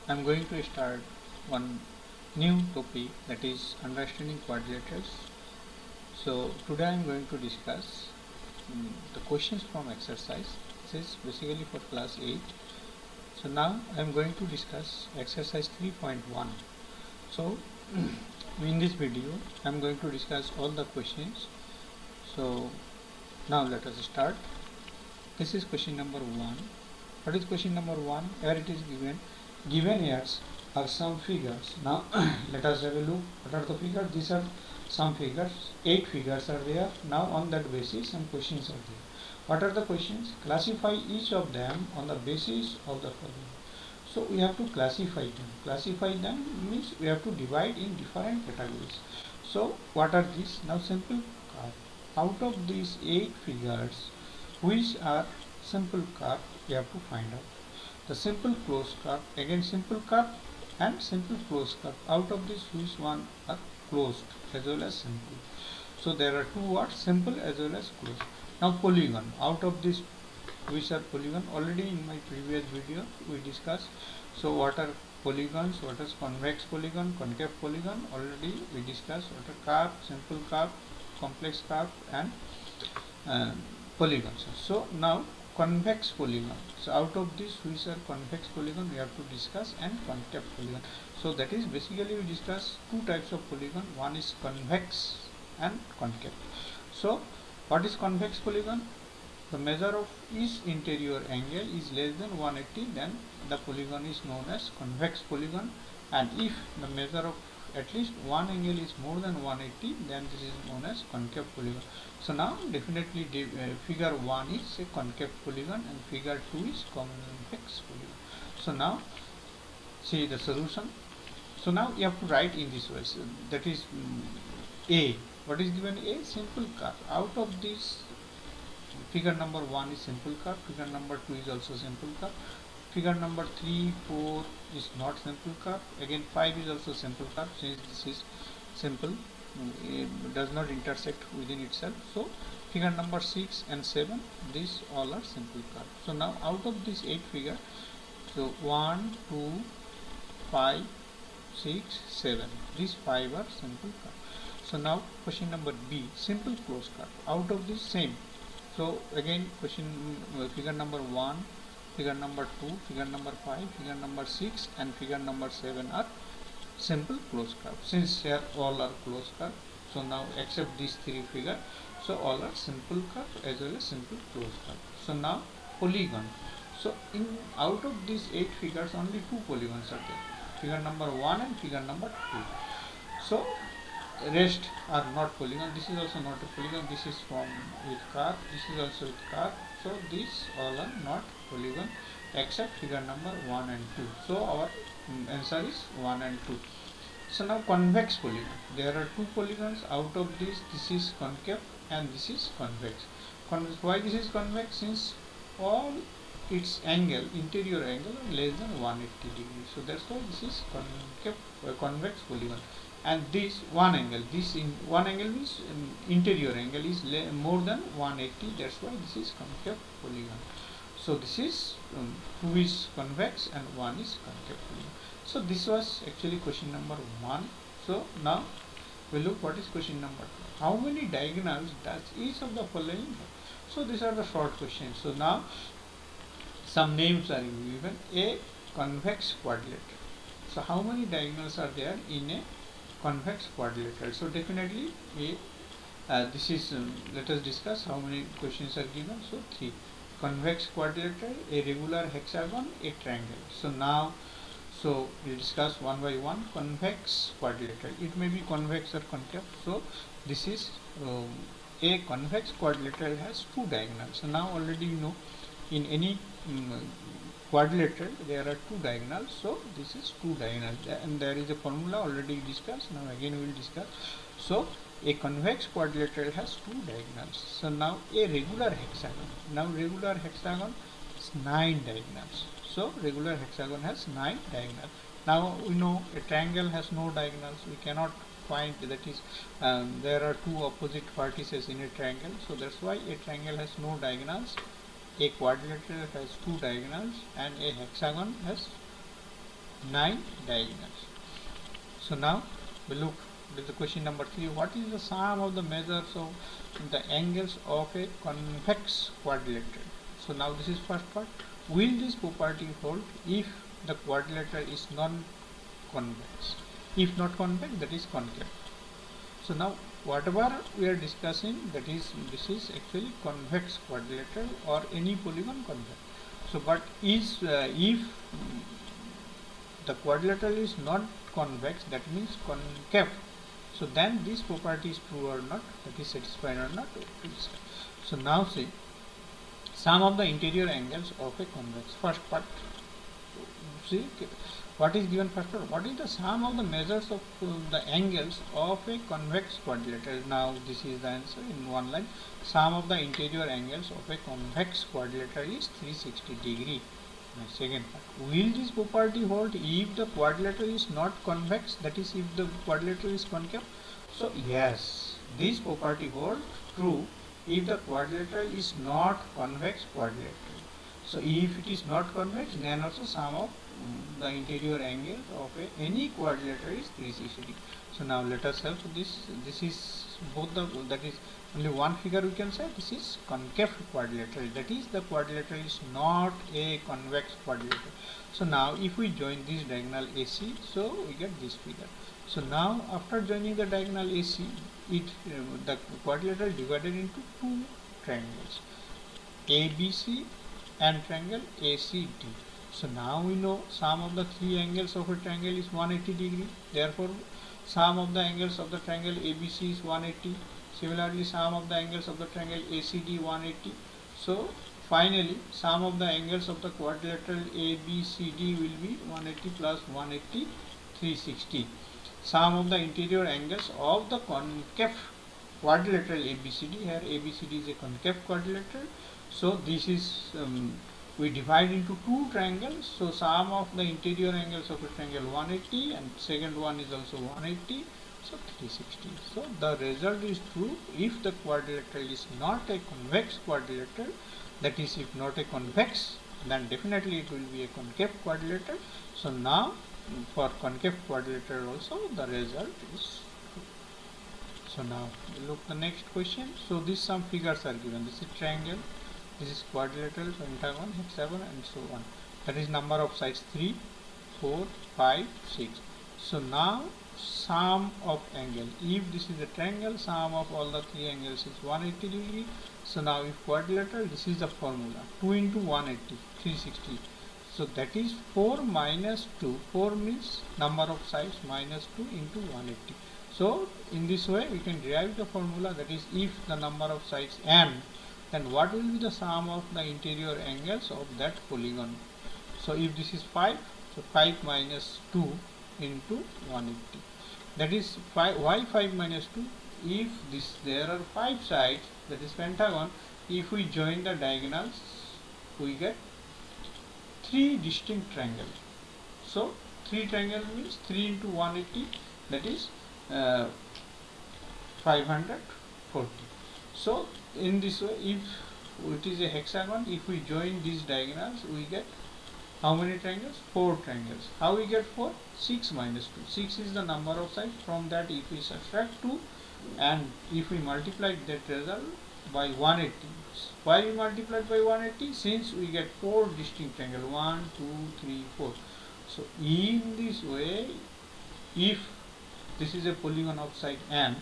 I'm going to start one new topic, that is understanding quadrilaterals. So today I'm going to discuss the questions from exercise. This is basically for class 8. So now I'm going to discuss exercise 3.1. So in this video I'm going to discuss all the questions. So now let us start. This is question number 1. What is question number 1? Here it is given years are some figures. Now let us have a look. What are the figures? These are some figures. 8 figures are there. Now on that basis some questions are there. What are the questions? Classify each of them on the basis of the following. So we have to classify them. Classify them means we have to divide in different categories. So what are these? Now simple curve. Out of these 8 figures, which are simple curve, we have to find out. The simple closed curve, again simple curve and simple closed curve. Out of this, which one are closed as well as simple. So there are two words, simple as well as closed. Now polygon. Out of this, which are polygon, already in my previous video we discussed. So what are polygons, what is convex polygon, concave polygon, already we discussed. What are curve, simple curve, complex curve and polygons. So now convex polygon. So out of this, which are convex polygon, we have to discuss, and concave polygon. So that is basically we discuss two types of polygon. One is convex and concave. So what is convex polygon? The measure of each interior angle is less than 180, then the polygon is known as convex polygon. And if the measure of at least one angle is more than 180, then this is known as concave polygon. So now definitely figure 1 is a concave polygon and figure 2 is convex polygon. So now see the solution. So now you have to write in this way. So that is A. What is given? A simple curve. Out of this, figure number 1 is simple curve, figure number 2 is also simple curve, figure number 3, 4 is not simple curve, again 5 is also simple curve. Since this is simple, it does not intersect within itself. So figure number 6 and 7, these all are simple curve. So now out of these 8 figures, so 1, 2, 5, 6, 7, these 5 are simple curve. So now question number B, simple closed curve. Out of this same, so again question figure number 1, figure number 2, figure number 5, figure number 6 and figure number 7 are simple closed curve. Since here all are closed curve, so now except these 3 figures, so all are simple curve as well as simple closed curve. So now polygon. So in out of these 8 figures, only 2 polygons are there, figure number 1 and figure number 2. So rest are not polygon. This is also not a polygon. This is from with curve. This is also with curve. So these all are not polygon except figure number 1 and 2. So our answer is 1 and 2. So now convex polygon. There are 2 polygons. Out of this is concave and this is convex. Why this is convex? Since all its angle, interior angle, are less than 180 degrees. So that's why this is concave, convex polygon. And this one angle, this in one angle means interior angle is more than 180. That's why this is concave polygon. So this is 2 is convex and 1 is concave polygon. So this was actually question number 1. So now we look what is question number 2. How many diagonals does each of the following have? So these are the short questions. So now some names are given. A convex quadrilateral. So how many diagonals are there in a convex quadrilateral? So definitely this is let us discuss how many questions are given. So 3. Convex quadrilateral, a regular hexagon, a triangle. So now so we discuss one by one. Convex quadrilateral, it may be convex or concave. So this is a convex quadrilateral has 2 diagonals. So now already you know in any quadrilateral there are 2 diagonals. So this is 2 diagonals and there is a formula already discussed. Now again we will discuss. So a convex quadrilateral has 2 diagonals. So now a regular hexagon. Now regular hexagon is 9 diagonals. So regular hexagon has 9 diagonals. Now we know a triangle has no diagonals. We cannot find, that is there are 2 opposite vertices in a triangle. So that's why a triangle has no diagonals. A quadrilateral has 2 diagonals and a hexagon has 9 diagonals. So now we look at the question number 3. What is the sum of the measures of the angles of a convex quadrilateral? So now this is first part. Will this property hold if the quadrilateral is non-convex? If not convex, that is concave. So now whatever we are discussing, that is, this is actually convex quadrilateral or any polygon convex. So but is if the quadrilateral is not convex, that means concave, so then this property is true or not, that is satisfied or not. So now see, sum of the interior angles of a convex. First part, see what is given first part. What is the sum of the measures of the angles of a convex quadrilateral? Now this is the answer in one line. Sum of the interior angles of a convex quadrilateral is 360 degree. Second part, will this property hold if the quadrilateral is not convex, that is if the quadrilateral is concave? So yes, this property holds true if the quadrilateral is not convex quadrilateral. So if it is not convex, then also sum of the interior angle of any quadrilateral is 360 degree. So now let us have this. This is both the, that is only one figure we can say this is concave quadrilateral, that is the quadrilateral is not a convex quadrilateral. So now if we join this diagonal AC, so we get this figure. So now after joining the diagonal AC, it the quadrilateral divided into two triangles, ABC and triangle ACD. So now we know sum of the three angles of a triangle is 180 degree. Therefore sum of the angles of the triangle ABC is 180. Similarly, sum of the angles of the triangle ACD 180. So finally, sum of the angles of the quadrilateral ABCD will be 180 plus 180, 360. Sum of the interior angles of the concave quadrilateral ABCD. Here ABCD is a concave quadrilateral. So this is we divide into two triangles. So sum of the interior angles of a triangle 180 and second one is also 180. So 360. So the result is true if the quadrilateral is not a convex quadrilateral, that is if not a convex, then definitely it will be a concave quadrilateral. So now for concave quadrilateral also the result is true. So now look the next question. So these some figures are given. This is triangle, this is quadrilateral, pentagon, hexagon and so on. That is number of sides 3, 4, 5, 6. So now sum of angle, if this is a triangle, sum of all the three angles is 180 degree. So now if quadrilateral, this is the formula, 2 into 180, 360. So that is 4 minus 2, 4 means number of sides minus 2 into 180. So in this way we can derive the formula, that is if the number of sides n, then what will be the sum of the interior angles of that polygon. So if this is 5, so 5 minus 2 into 180. That is 5, why 5 minus 2? If this there are 5 sides, that is pentagon, if we join the diagonals, we get 3 distinct triangles. So 3 triangles means 3 into 180, that is 540. So in this way, if it is a hexagon, if we join these diagonals, we get how many triangles? 4 triangles. How we get 4? 6 minus 2. 6 is the number of sides. From that if we subtract 2 and if we multiply that result by 180. Why we multiplied by 180? Since we get 4 distinct triangles. 1, 2, 3, 4. So in this way, if this is a polygon of side n,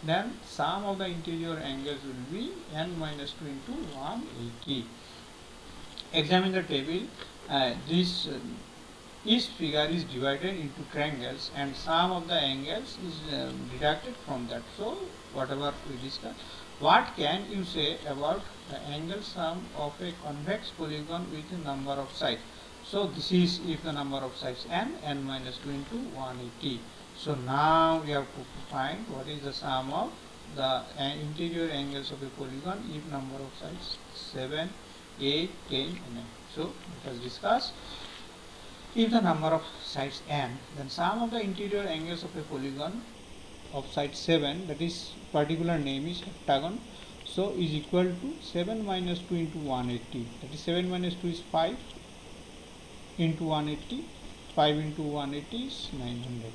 then sum of the interior angles will be n minus 2 into 180. Examine the table. Each figure is divided into triangles and sum of the angles is deducted from that. So whatever we discussed, what can you say about the angle sum of a convex polygon with a number of sides? So this is if the number of sides n minus 2 into 180. So now we have to find what is the sum of the interior angles of a polygon if number of sides 7, 8, 10 and 9. So let us discuss. If the number of sides n, then sum of the interior angles of a polygon of side 7, that is particular name is heptagon, so is equal to 7 minus 2 into 180. That is 7 minus 2 is 5 into 180. 5 into 180 is 900.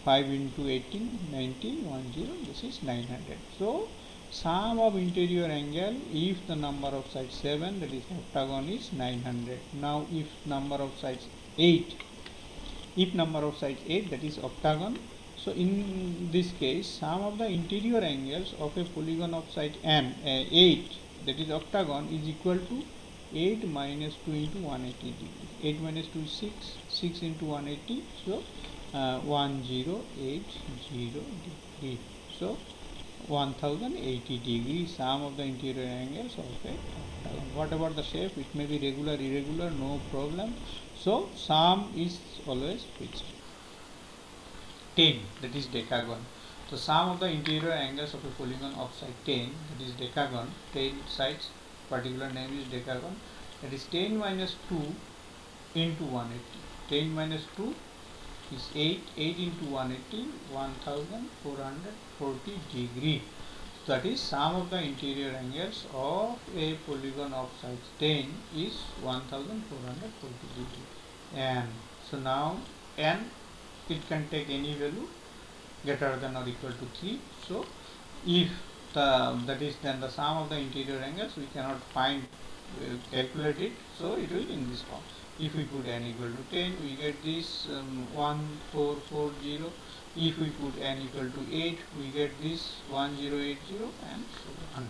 5 into 18, 90, 10, this is 900. So sum of interior angle if the number of sides 7, that is octagon, is 900. Now if number of sides 8, that is octagon. So in this case, sum of the interior angles of a polygon of side n 8, that is octagon, is equal to 8 minus 2 into 180 degree. 8 minus 2 is 6, 6 into 180, so 1080 degree. So 1080 degree sum of the interior angles of a octagon. What about the shape? It may be regular, irregular, no problem. So sum is always fixed. 10, that is decagon. So sum of the interior angles of a polygon of side 10, that is decagon. 10 sides, particular name is decagon. That is 10 minus 2 into 180. 10 minus 2 is 8. 8 into 180, 1440 degree. So that is sum of the interior angles of a polygon of side 10 is 1440 degree. And so now n, it can take any value greater than or equal to 3. So if that is then the sum of the interior angles, we cannot find calculate it, so it will in this form. If we put n equal to 10, we get this 1440. If we put n equal to 8, we get this 1080, and so on.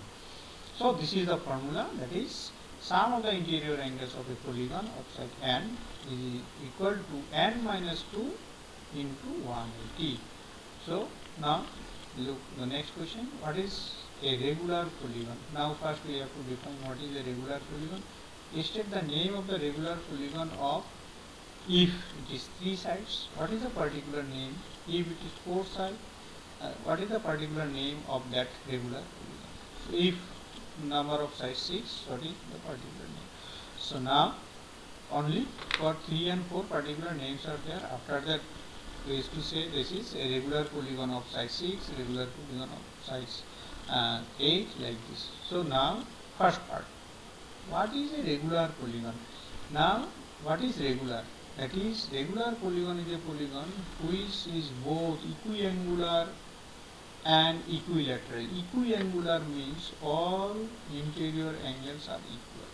So this is the formula, that is sum of the interior angles of a polygon of side n is equal to n minus 2 into 180. So now look the next question. What is a regular polygon? Now first we have to define what is a regular polygon. State the name of the regular polygon of, if it is 3 sides, what is the particular name? If it is 4 sides, what is the particular name of that regular polygon? So if number of sides 6, what is the particular name? So now only for 3 and 4 particular names are there. After that we used to say this is a regular polygon of size 6, regular polygon of size 8, like this. So now first part, what is a regular polygon? Now what is regular? That is, regular polygon is a polygon which is both equiangular and equilateral. Equiangular means all interior angles are equal,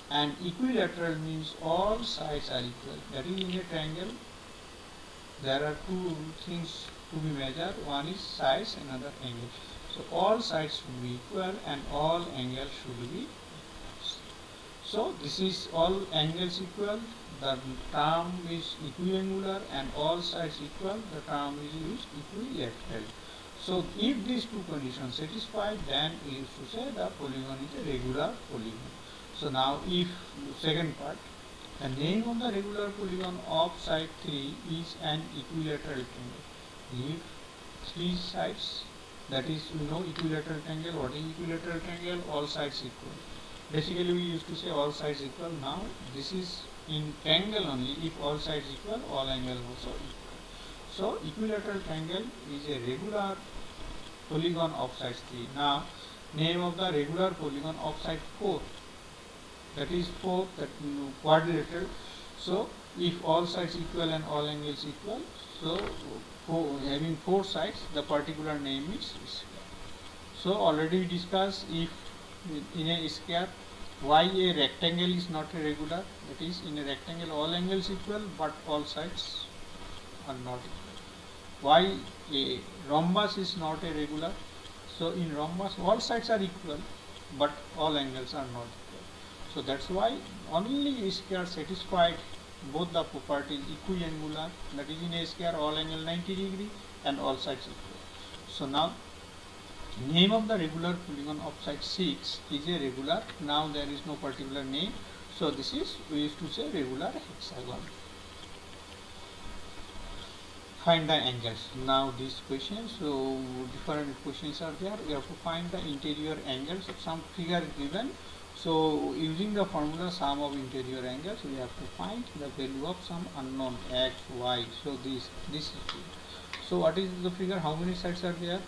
and equilateral means all sides are equal. That is, in a triangle there are two things to be measured. One is sides, another angle. So all sides should be equal and all angles should be equal. So this is all angles equal, the term is equiangular, and all sides equal, the term is used equilateral. So if these two conditions satisfied, then we used to say the polygon is a regular polygon. So now if second part, the name of the regular polygon of side 3 is an equilateral triangle. If 3 sides, that is, you know equilateral triangle. What is equilateral triangle? All sides equal. Basically we used to say all sides equal. Now this is in triangle only. If all sides equal, all angles also equal. So equilateral triangle is a regular polygon of side 3. Now name of the regular polygon of side 4, that is 4, that quadrilateral. So if all sides equal and all angles equal, so having 4 sides, the particular name is square. So already we discussed, if in a square, why a rectangle is not a regular. That is, in a rectangle all angles equal but all sides are not equal. Why a rhombus is not a regular? So in rhombus all sides are equal but all angles are not equal. So that's why only a square satisfied both the properties equiangular, that is, in a square all angle 90 degree and all sides equal. So now name of the regular polygon of side 6 is a regular. Now there is no particular name, so this is, we used to say, regular hexagon. Find the angles. Now these questions, so different questions are there. We have to find the interior angles of some figure given. So using the formula sum of interior angles, we have to find the value of some unknown x, y. So this is it. So what is the figure? How many sides are there?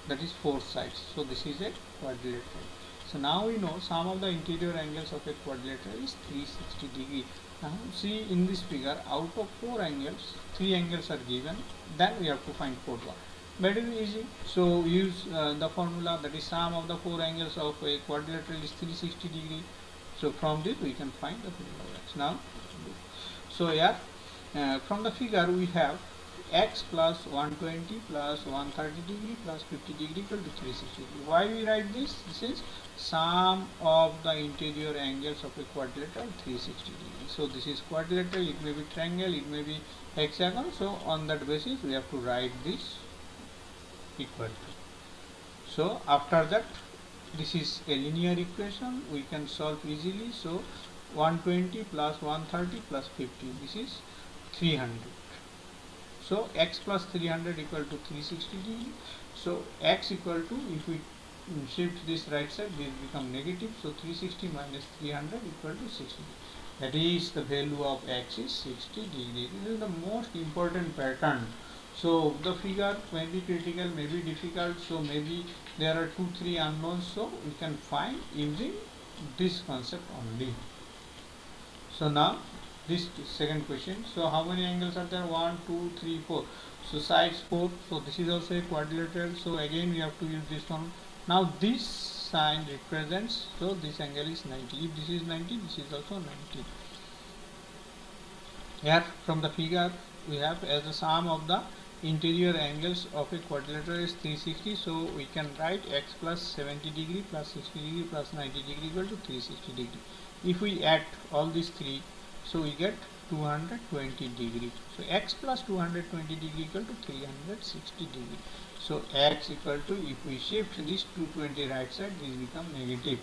That is 4 sides. So this is a quadrilateral. So now we know sum of the interior angles of a quadrilateral is 360 degree. Now see in this figure, out of 4 angles, 3 angles are given, then we have to find fourth one. Very easy. So use the formula, that is sum of the 4 angles of a quadrilateral is 360 degree. So from this we can find the formula of x. Now, so here from the figure we have x plus 120 plus 130 degree plus 50 degree equal to 360 degree. Why we write this? This is sum of the interior angles of a quadrilateral 360 degree. So this is quadrilateral, it may be triangle, it may be hexagon. So on that basis we have to write this equal to. So after that, this is a linear equation, we can solve easily. So 120 plus 130 plus 50, this is 300. So x plus 300 equal to 360 degree. So x equal to, if we shift this right side, this become negative. So 360 minus 300 equal to 60. That is the value of x is 60 degree. This is the most important pattern. So the figure may be critical, may be difficult. So maybe there are 2-3 unknowns. So we can find using this concept only. So now this second question. So how many angles are there? 1, 2, 3, 4. So sides 4. So this is also a quadrilateral. So again we have to use this one. Now this sign represents, so this angle is 90. If this is 90, this is also 90. Here from the figure we have, as the sum of the interior angles of a quadrilateral is 360. So we can write x plus 70 degree plus 60 degree plus 90 degree equal to 360 degree. If we add all these three, so we get 220 degree. So x plus 220 degree equal to 360 degree. So x equal to, if we shift this 220 right side, this become negative.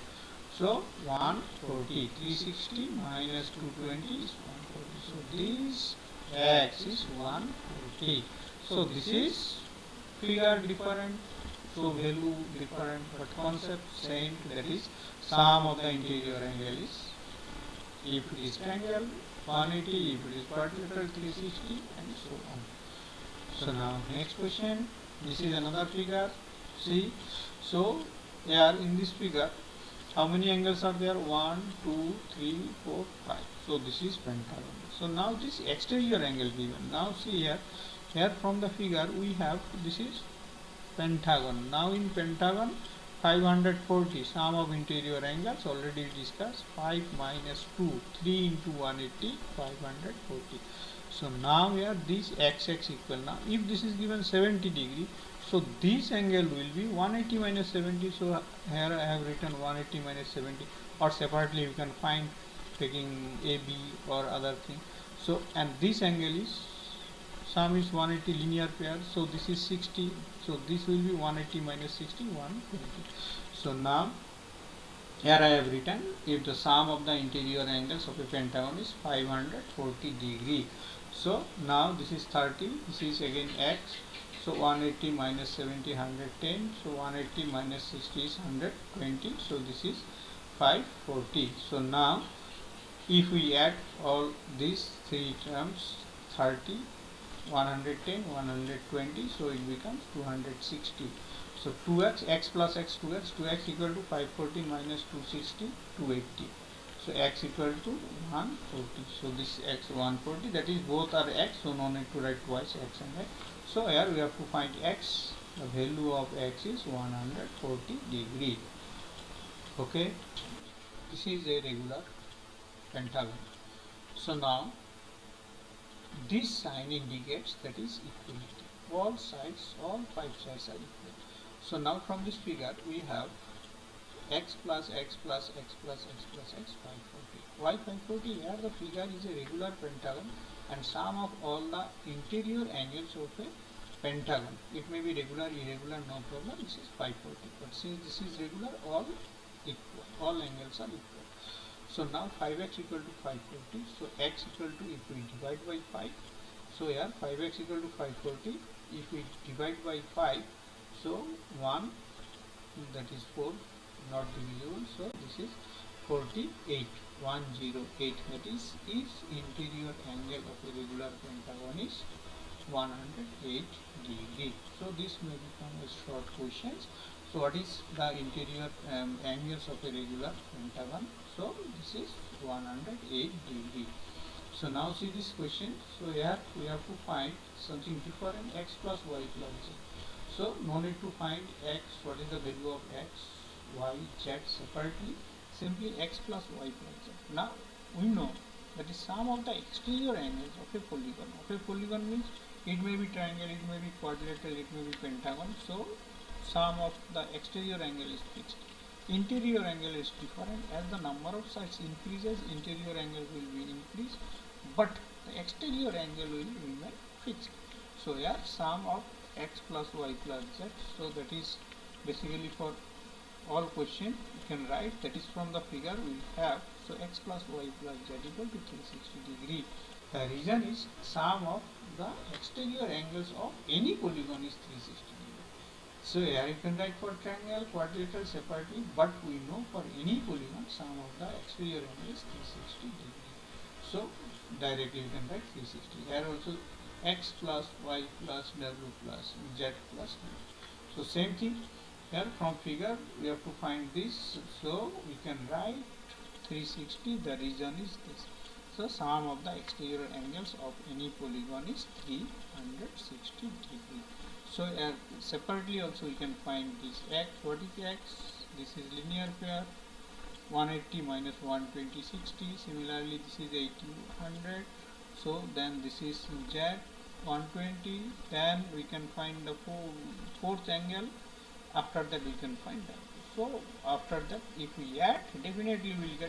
So 140, 360 minus 220 is 140. So this x is 140. So this is figure different, so value different, but concept same. That is sum of the interior angle is, if it is triangle 180, if it is quadrilateral 360, and so on. So now next question. This is another figure. See, so here in this figure, how many angles are there? 1, 2, 3, 4, 5. So this is pentagon. So now this exterior angle given. Now see here. Here from the figure we have, this is pentagon. Now in pentagon 540, sum of interior angles already discussed. 5 minus 2, 3 into 180, 540. So now here this x equal. Now if this is given 70 degree, so this angle will be 180 minus 70. So here I have written 180 minus 70, or separately you can find taking AB or other thing. So and this angle is, sum is 180 linear pair, so this is 60. So this will be 180 minus 60, 120. So now here I have written, if the sum of the interior angles of a pentagon is 540 degree. So now this is 30, this is again x. So 180 minus 70, 110. So 180 minus 60 is 120. So this is 540. So now if we add all these three terms, 30, 110, 120, so it becomes 260. So 2x, x plus x, 2x equal to 540 minus 260, 280. So x equal to 140. So this x 140, that is both are x, so no need to write twice x and x. So here we have to find x. The value of x is 140 degree. Okay, this is a regular pentagon. So now this sign indicates that is equality. All sides, all 5 sides are equal. So now from this figure we have x plus x plus x plus x plus x 540. Why 540? Here the figure is a regular pentagon and sum of all the interior angles of a pentagon. It may be regular, irregular, no problem. This is 540. But since this is regular, all equal, all angles are equal. So now 5x equal to 540. So x equal to, if we divide by 5, so here 5x equal to 540. If we divide by 5, so 1, that is 4, not divisible. So this is 48, 108. That is interior angle of a regular pentagon is 108 degree. So this may become a short questions. So what is the interior angles of a regular pentagon? So this is 108 degree. So now see this question. So here we have to find something different, x plus y plus z. So no need to find x, what is the value of x, y, z separately, simply x plus y plus z. Now we know that is sum of the exterior angles of a polygon. Of a polygon means it may be triangle, it may be quadrilateral, it may be pentagon. So sum of the exterior angle is fixed. Interior angle is different. As the number of sides increases, interior angle will be increased, but the exterior angle will remain fixed. So here sum of x plus y plus z. So that is basically for all question you can write, that is from the figure we have. So x plus y plus z equal to 360 degree. The reason is sum of the exterior angles of any polygon is 360 degree. So here you can write for triangle, quadrilateral separately, but we know for any polygon sum of the exterior angle is 360 degree. So directly you can write 360. Here also x plus y plus w plus z plus w. So same thing here from figure we have to find this. So we can write 360. The reason is this. So sum of the exterior angles of any polygon is 360 degree. So separately also we can find this x. What is x? This is linear pair. 180 minus 120, 60. Similarly this is 80, 100. So then this is z, 120. Then we can find the fourth angle. After that we can find that. So after that if we add, definitely we will get